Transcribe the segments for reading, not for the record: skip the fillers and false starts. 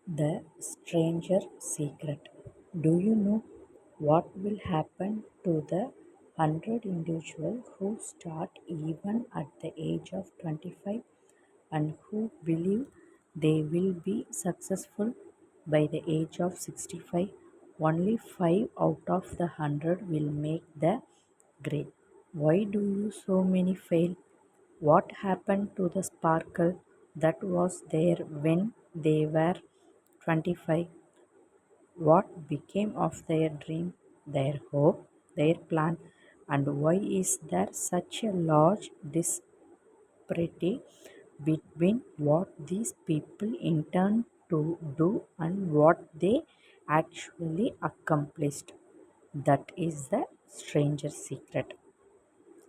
The Stranger Secret. Do you know what will happen to the 100 individuals who start even at the age of 25 and who believe they will be successful by the age of 65? Only 5 out of the 100 will make the grade. Why do you so many fail? What happened to the sparkle that was there when they were 25? What became of their dream, their hope, their plan, and why is there such a large disparity between what these people intend to do and what they actually accomplished? That is the stranger secret.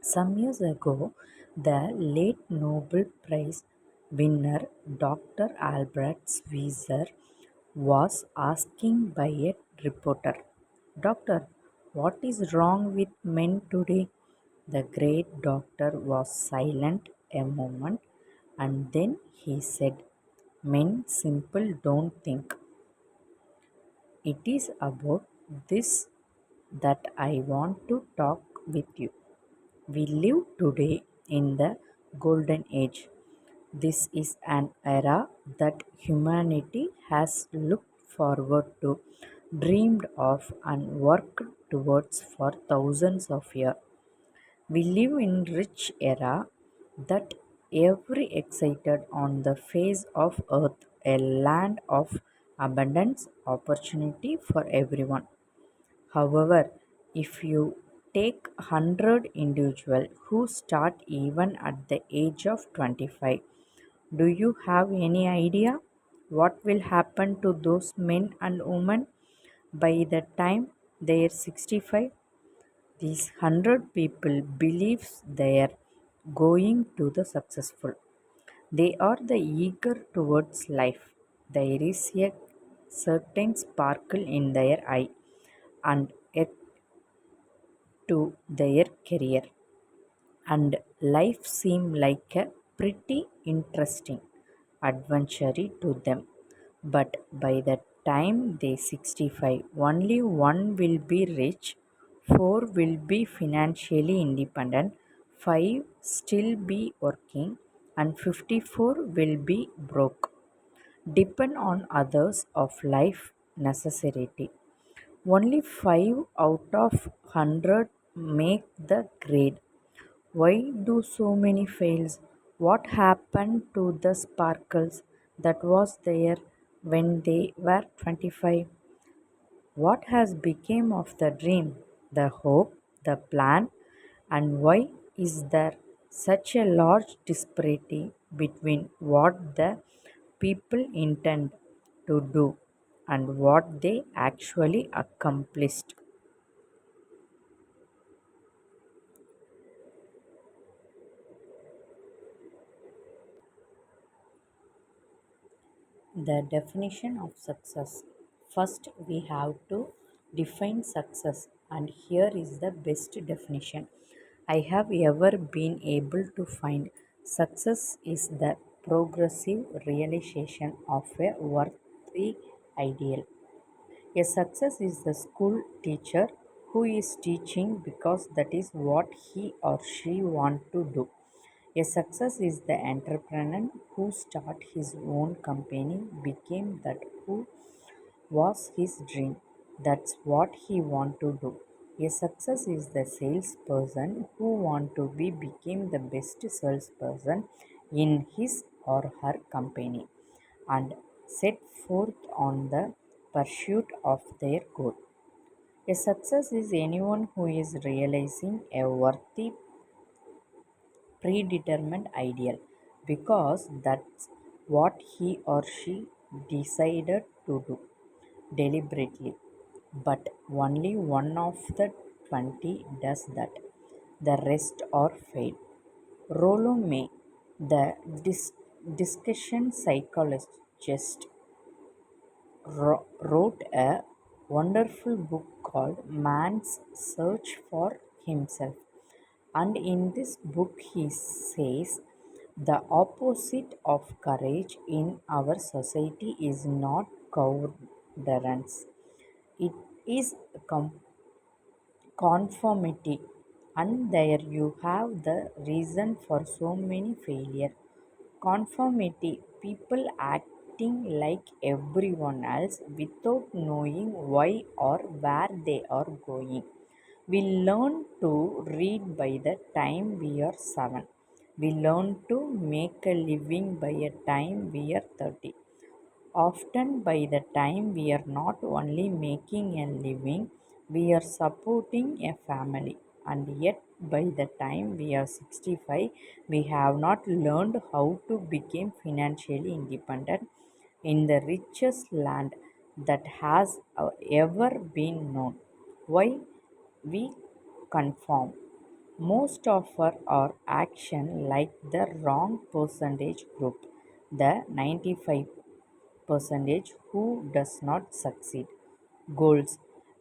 Some years ago, the late Nobel Prize winner Dr. Albert Schweitzer was asking by a reporter, "Doctor, what is wrong with men today?" The great doctor was silent a moment and then he said, "Men simple don't think. It is about this that I want to talk with you. We live today in the golden age. This is an era that humanity has looked forward to, dreamed of, and worked towards for thousands of years. We live in rich era that every excited on the face of earth, a land of abundance, opportunity for everyone. However, if you take 100 individuals who start even at the age of 25, do you have any idea what will happen to those men and women by the time they are 65? These 100 people believes they are going to the successful. They are the eager towards life. There is a certain sparkle in their eye and yet to their career, and life seemed like a pretty interesting adventure to them. But by the time they 65, only one will be rich, four will be financially independent, five still be working, and 54 will be broke, depend on others of life necessity. Only 5 out of 100 make the grade. Why do so many fails? What happened to the sparkles that was there when they were 25? What has become of the dream, the hope, the plan, and why is there such a large disparity between what the people intend to do and what they actually accomplished? The definition of success. First, we have to define success, and here is the best definition I have ever been able to find. Success is the progressive realization of a worthy ideal. A success is the school teacher who is teaching because that is what he or she want to do. A success is the entrepreneur who start his own company, became that who was his dream. That's what he want to do. A success is the salesperson who want to be became the best salesperson in his or her company and set forth on the pursuit of their goal. A success is anyone who is realizing a worthy predetermined ideal because that's what he or she decided to do deliberately. But only one of the 20 does that. The rest are fail. Rollo May, the discussion psychologist, wrote a wonderful book called Man's Search for Himself. And in this book, he says the opposite of courage in our society is not countenance. It is conformity, and there you have the reason for so many failure. Conformity, people acting like everyone else without knowing why or where they are going. We learn to read by the time we are 7. We learn to make a living by a time we are 30. Often, by the time we are not only making a living, we are supporting a family, and yet by the time we are 65, we have not learned how to become financially independent in the richest land that has ever been known. Why we conform? Most of our action like the wrong percentage group, the 95 percentage who does not succeed. Goals.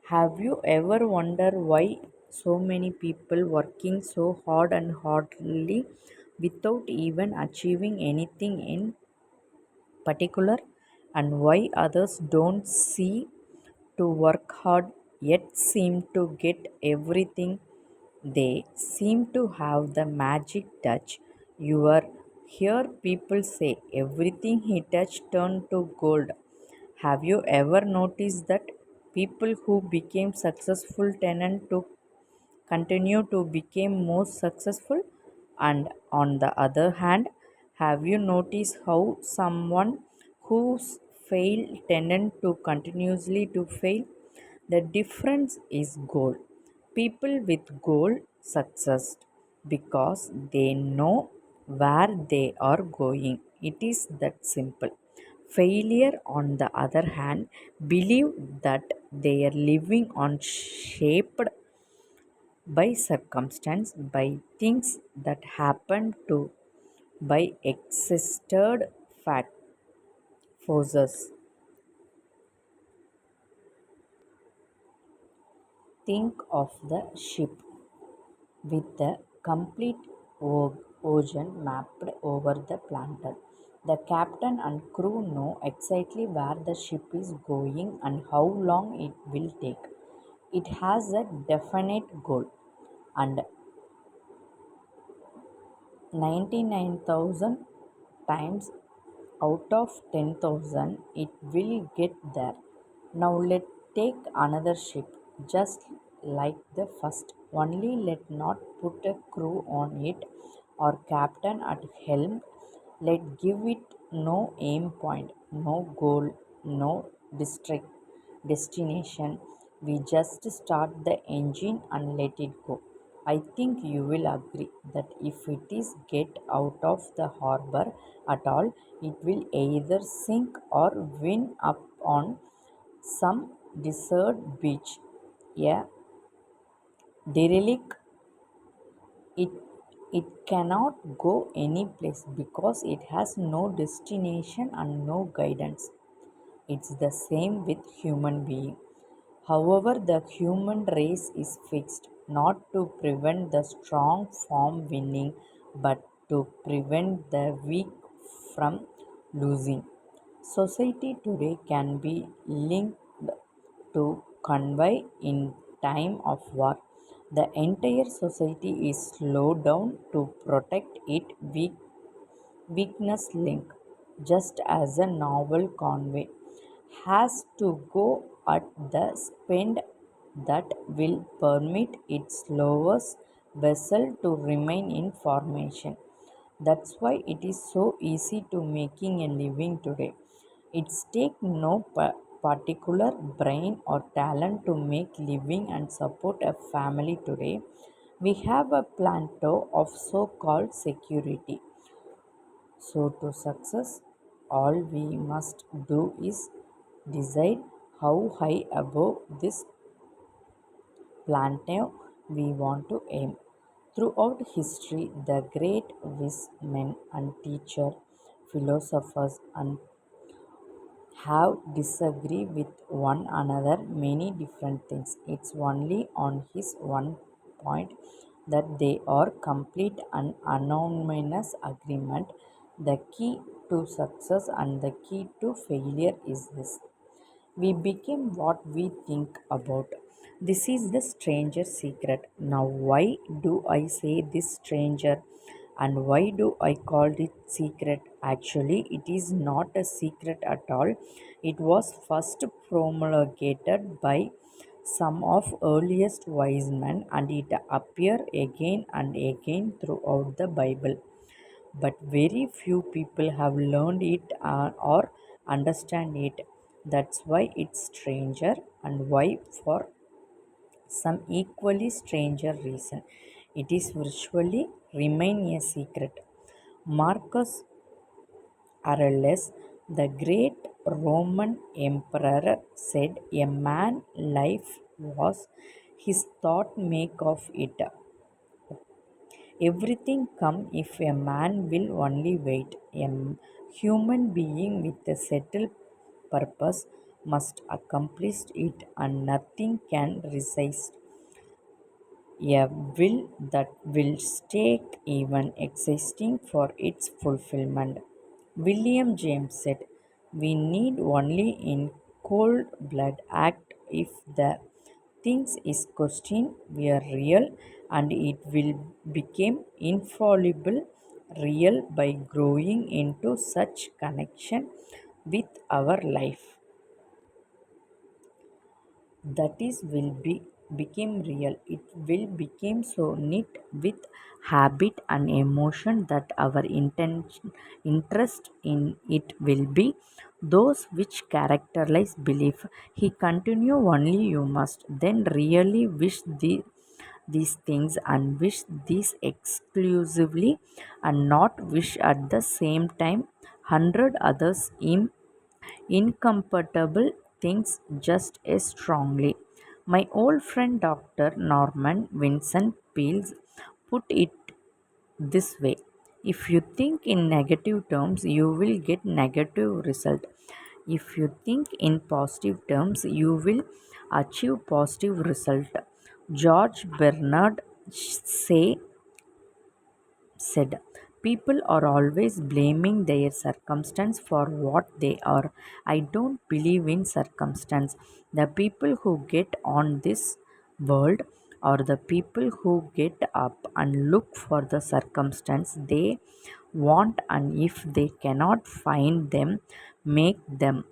Have you ever wondered why so many people working so hard and hardly without even achieving anything in particular, and why others don't see to work hard yet seem to get everything? They seem to have the magic touch. You are hear people say everything he touched turned to gold. Have you ever noticed that people who became successful tend to continue to become more successful? And on the other hand, have you noticed how someone who's failed tended to continuously to fail? The difference is goal. People with goal success because they know where they are going. It is that simple. Failure, on the other hand, believe that they are living on shaped by circumstance, by things that happen to, by existed fact forces. Think of the ship with the complete ocean mapped over the planet. The captain and crew know exactly where the ship is going and how long it will take. It has a definite goal, and 99,000 times out of 10,000 it will get there. Now let's take another ship, just like the first, only let not put a crew on it or captain at helm. Let give it no aim point, no goal, no district destination. We just start the engine and let it go. I think you will agree that if it is get out of the harbor at all, it will either sink or wind up on some desert beach. A derelict, it it cannot go any place because it has no destination and no guidance. It's the same with human being. However, the human race is fixed not to prevent the strong from winning, but to prevent the weak from losing. Society today can be linked to convey in time of war. The entire society is slowed down to protect its weakness link, just as a novel convey has to go at the speed that will permit its lowest vessel to remain in formation. That's why it is so easy to making a living today. It's take no particular brain or talent to make living and support a family today. We have a plateau of so-called security. So to success, all we must do is decide how high above this plateau we want to aim. Throughout history, the great wismen and teachers, philosophers, and have disagreed with one another many different things. It's only on his one point that they are complete and anonymous agreement. The key to success and the key to failure is this. We became what we think about. This is the stranger secret. Now, why do I say this stranger and why do I call it secret? Actually, it is not a secret at all. It was first promulgated by some of earliest wise men and it appear again and again throughout the Bible, but very few people have learned it or understand it. That's why it's stranger, and why for some equally stranger reason it is virtually remain a secret. Marcus Aurelius, the great Roman emperor, said a man's life was his thought make of it. Everything come if a man will only wait. A human being with a settled purpose must accomplish it, and nothing can resist a will that will stake even existing for its fulfillment. William James said, "We need only in cold blood act if the things is questioned were real, and it will become infallible real by growing into such connection with our life that is will be become real. It will become so knit with habit and emotion that our intention interest in it will be those which characterize belief. He continue, only you must then really wish these things and wish these exclusively, and not wish at the same time hundred others incompatible things just as strongly. My old friend Dr. Norman Vincent Peale put it this way: if you think in negative terms, you will get negative result. If you think in positive terms, you will achieve positive result. George Bernard say said, "People are always blaming their circumstance for what they are. I don't believe in circumstance. The people who get on this world are the people who get up and look for the circumstance they want, and if they cannot find them, make them.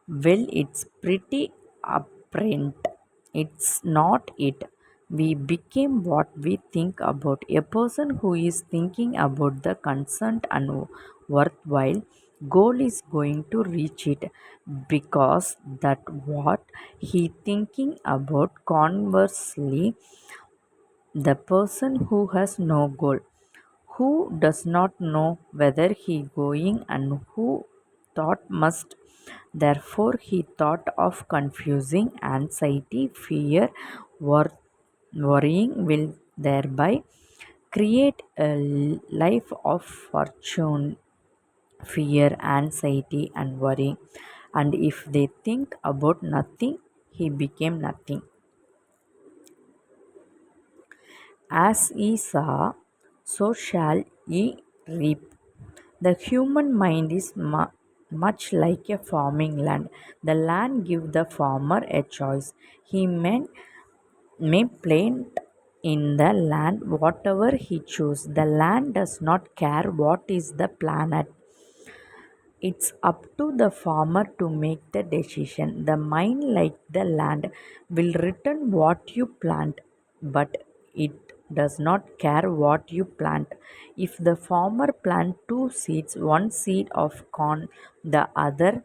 Well, it's pretty apparent. It's not it. We became what we think about. A person who is thinking about the concerned and worthwhile goal is going to reach it, because that what he thinking about. Conversely, the person who has no goal, who does not know whether he going, and who thought must, therefore he thought of confusing anxiety, fear, wor- worrying, will thereby create a life of fortune, fear, anxiety, and worrying. And if they think about nothing, he became nothing. As ye sow, so shall ye reap. The human mind is much like a farming land. The land gives the farmer a choice. He may plant in the land whatever he chooses. The land does not care what is the planet. It's up to the farmer to make the decision. The mind, like the land, will return what you plant, but it does not care what you plant. If the farmer plant two seeds, one seed of corn, the other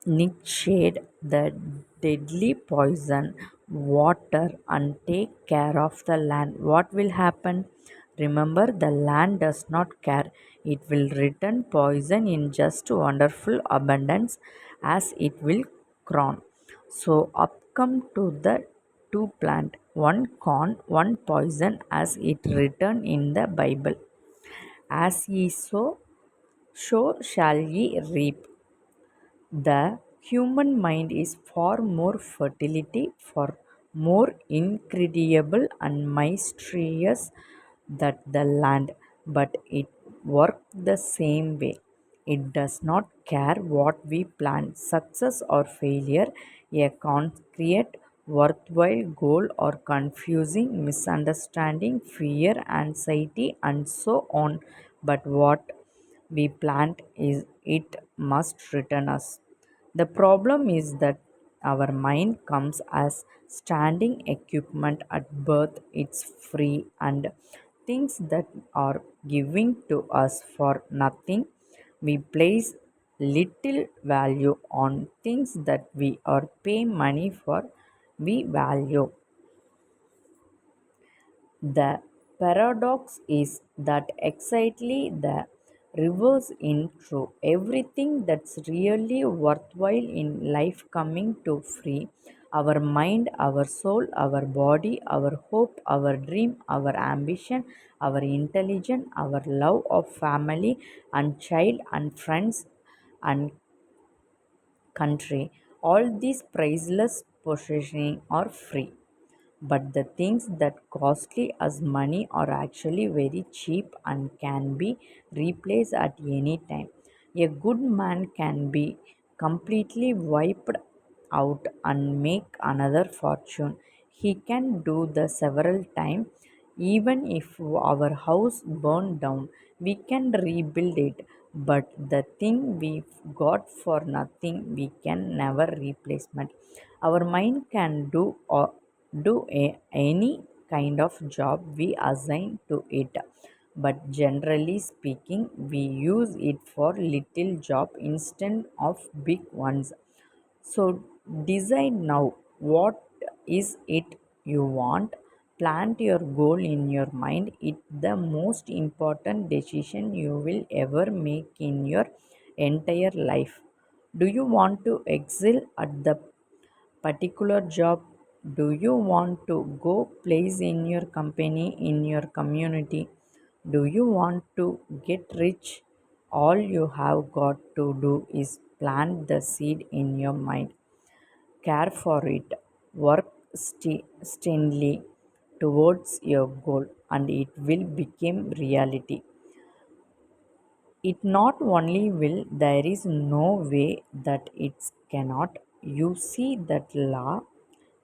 nightshade, the deadly poison, water, and take care of the land, what will happen? Remember, the land does not care. It will return poison in just wonderful abundance as it will crown. So up come to the two plant, one corn, one poison, as it written in the Bible. As ye sow, so shall ye reap. The human mind is far more fertility, far more incredible and mysterious than the land, but it works the same way. It does not care what we plan, success or failure, a concrete, worthwhile goal or confusing misunderstanding, fear, anxiety, and so on. But what we plant is it must return us. The problem is that our mind comes as standing equipment at birth, it's free, and things that are giving to us for nothing. We place little value on things that we are pay money for. We value. The paradox is that exactly the reverse in true. Everything that's really worthwhile in life coming to free. Our mind, our soul, our body, our hope, our dream, our ambition, our intelligence, our love of family and child and friends and country. All these priceless possessions are free. But the things that costly as money are actually very cheap and can be replaced at any time. A good man can be completely wiped out and make another fortune. He can do the several times. Even if our house burned down, we can rebuild it. But the thing we got for nothing, we can never replacement. Our mind can do any kind of job we assign to it, but generally speaking we use it for little job instead of big ones. So decide now, what is it you want. Plant your goal in your mind. It's the most important decision you will ever make in your entire life. Do you want to excel at the particular job? Do you want to go place in your company, in your community? Do you want to get rich? All you have got to do is plant the seed in your mind, care for it, work steadily towards your goal, and it will become reality. It not only will, there is no way that it cannot. You see that law,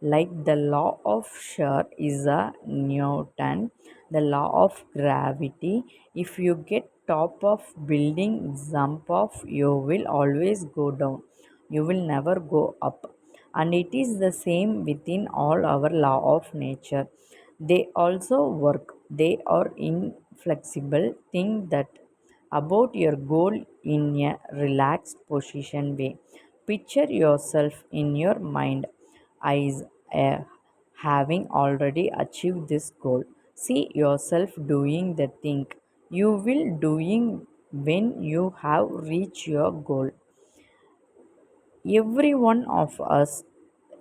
like the law of shear is a Newton, the law of gravity. If you get top of building, jump off, you will always go down, you will never go up. And it is the same within all our law of nature. They also work, they are inflexible. Think that about your goal in a relaxed position way. Picture yourself in your mind as having already achieved this goal. See yourself doing the thing you will doing when you have reached your goal. Every one of us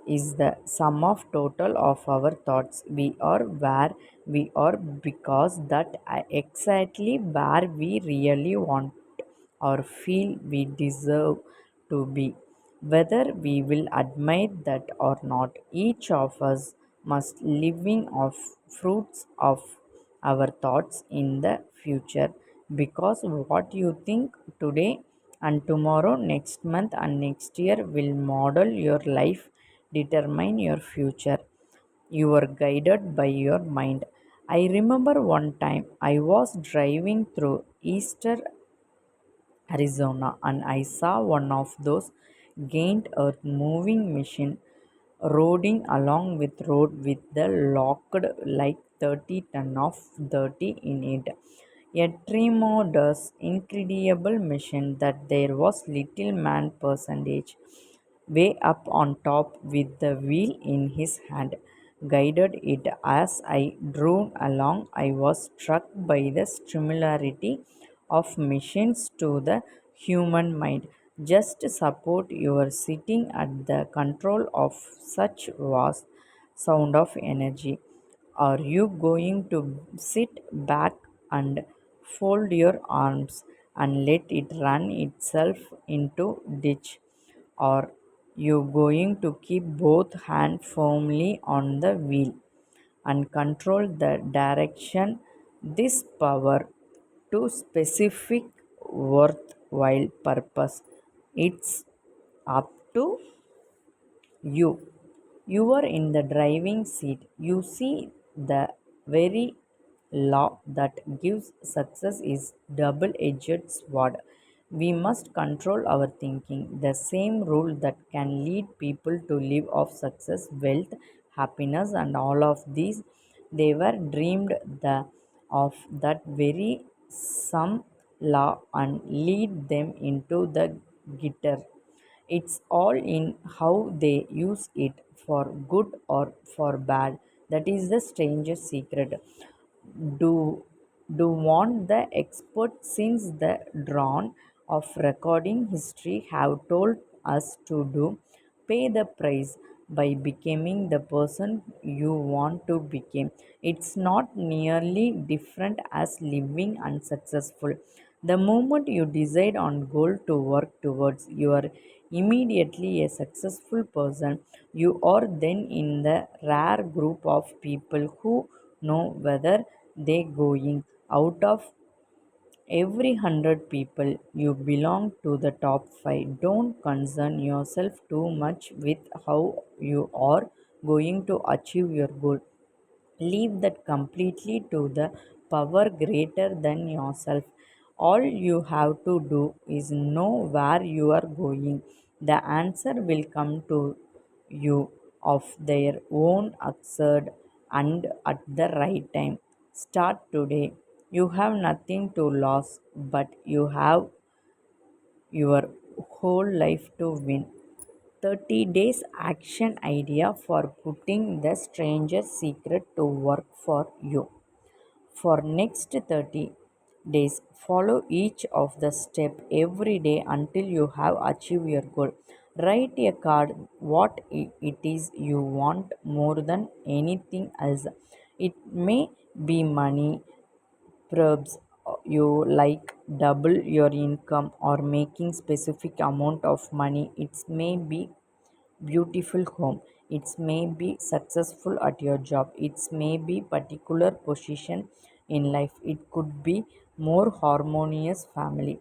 is the sum of total of our thoughts. We are where we are because that exactly where we really want or feel we deserve to be. Whether we will admit that or not, each of us must living off fruits of our thoughts in the future, because what you think today and tomorrow, next month and next year will model your life, determine your future. You are guided by your mind. I remember one time I was driving through Easter Arizona, and I saw one of those gained earth moving machine roding along with road with the locked like 30 ton of dirty in it. A tremendous, incredible machine that there was little man percentage way up on top with the wheel in his hand, guided it. As I drove along, I was struck by the similarity of machines to the human mind. Just support you are sitting at the control of such vast sound of energy. Are you going to sit back and fold your arms and let it run itself into ditch? Or you going to keep both hands firmly on the wheel and control the direction? This power to specific worth worthwhile purpose. It's up to you. You are in the driving seat. You see the very law that gives success is double-edged sword. We must control our thinking. The same rule that can lead people to live of success, wealth, happiness, and all of these, they were dreamed of that very some law and lead them into the gutter. It's all in how they use it for good or for bad. That is the strangest secret. Do do want the expert since the dawn of recording history have told us to do. Pay the price by becoming the person you want to become. It's not nearly different as living unsuccessful. The moment you decide on goal to work towards, you are immediately a successful person. You are then in the rare group of people who know whether they going out of every 100 people you belong to the top 5. Don't concern yourself too much with how you are going to achieve your goal. Leave that completely to the power greater than yourself. All you have to do is know where you are going. The answer will come to you of their own accord and at the right time. Start today. You have nothing to lose, but you have your whole life to win. 30 days action idea for putting the stranger's secret to work for you. For next 30 days, follow each of the step every day until you have achieved your goal. Write a card what it is you want more than anything else. It may be money, perhaps you like double your income or making specific amount of money. It may be beautiful home. It may be successful at your job. It may be particular position in life. It could be more harmonious family.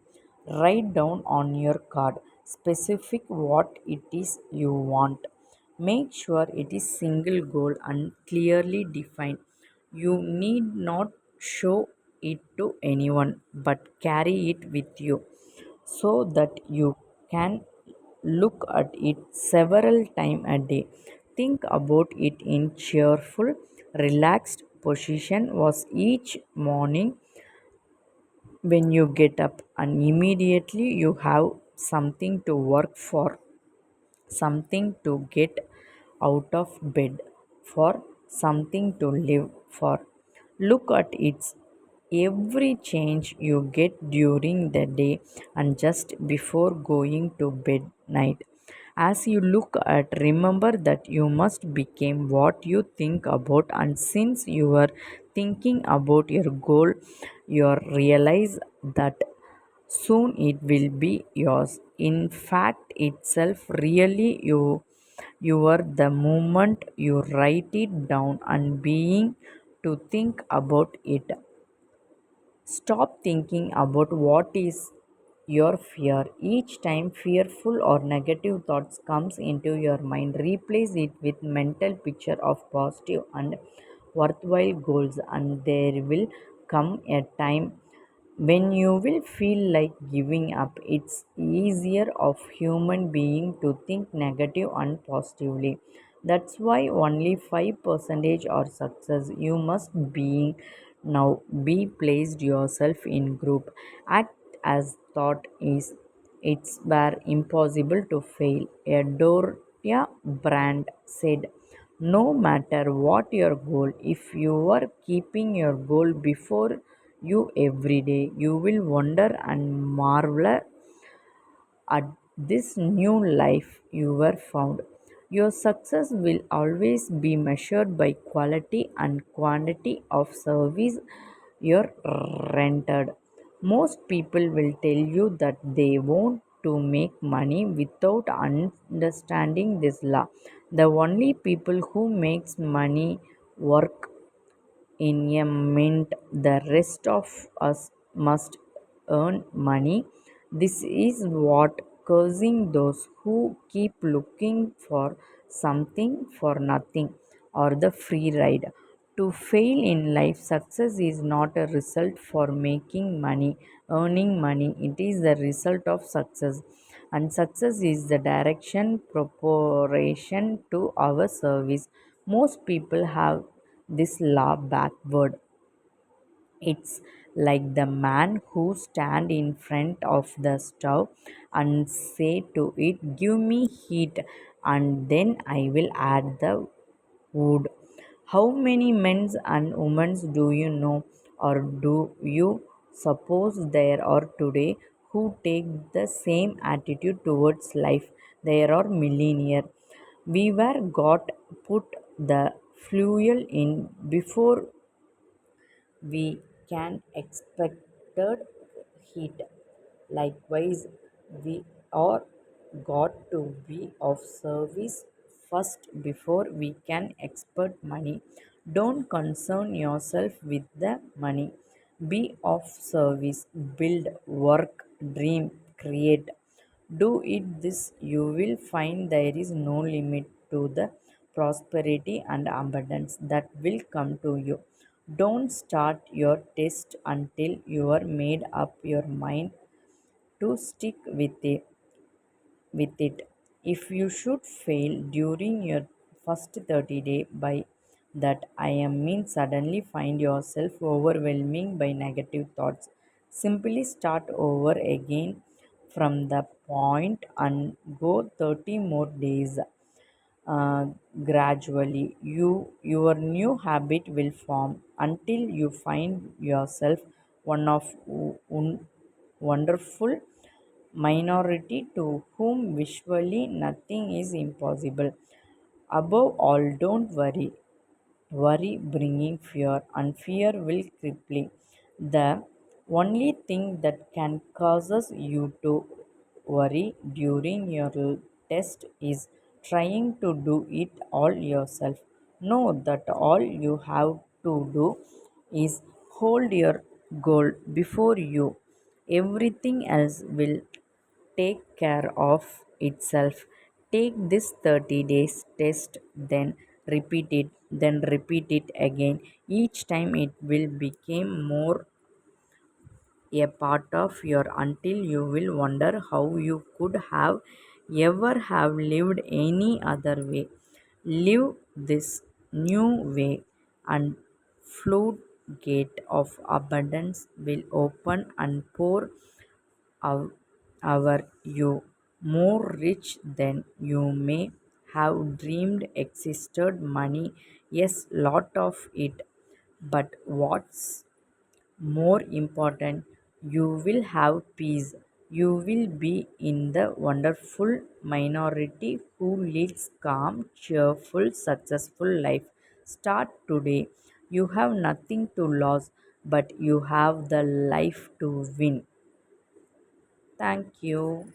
Write down on your card specific what it is you want. Make sure it is single goal and clearly defined. You need not show it to anyone but carry it with you so that you can look at it several times a day. Think about it in cheerful, relaxed position was each morning when you get up, and immediately you have something to work for, something to get out of bed for, something to live for. Look at its every change you get during the day and just before going to bed night. As you look at, remember that you must become what you think about, and since you are thinking about your goal, you realize that soon it will be yours. In fact, itself, really you are the moment you write it down and being to think about it. Stop thinking about what is your fear. Each time fearful or negative thoughts comes into your mind, replace it with mental picture of positive and worthwhile goals, and there will come a time when you will feel like giving up. It's easier of human being to think negative and positively. That's why only 5% are success. You must be now be placed yourself in group. Act as thought is it's were impossible to fail. A Doria brand said, no matter what your goal, if you are keeping your goal before you every day, you will wonder and marvel at this new life you were found. Your success will always be measured by quality and quantity of service you're rendered. Most people will tell you that they want to make money without understanding this law. The only people who makes money work in a mint. The rest of us must earn money. This is what causing those who keep looking for something for nothing or the free ride. To fail in life, success is not a result for making money, earning money. It is the result of success. And success is the direction proportion to our service. Most people have this law backward. It's like the man who stand in front of the stove and say to it, "Give me heat, and then I will add the wood." How many men and women do you know, or do you suppose there are today who take the same attitude towards life? There are millionaire. We were got put the fuel in before we can expected heat. Likewise, we are got to be of service first before we can expect money. Don't concern yourself with the money. Be of service, build, work, dream, create. Do it this, you will find there is no limit to the prosperity and abundance that will come to you. Don't start your test until you are made up your mind to stick with it. If you should fail during your first 30 day by that I am mean suddenly find yourself overwhelming by negative thoughts. Simply start over again from the point and go 30 more days. uh, Gradually your new habit will form until you find yourself one of wonderful minority to whom visually nothing is impossible. Above all, don't worry. Worry bringing fear, and fear will cripple. The only thing that can causes you to worry during your test is trying to do it all yourself. Know that all you have to do is hold your goal before you. Everything else will take care of itself. Take this 30 days test, then repeat it again. Each time it will become more a part of your until you will wonder how you could have ever have lived any other way. Live this new way and floodgate of abundance will open and pour our, our you more rich than you may have dreamed existed. Money, yes, lot of it, but what's more important, you will have peace. You will be in the wonderful minority who leads calm, cheerful, successful life. Start today. You have nothing to lose, but you have the life to win. Thank you.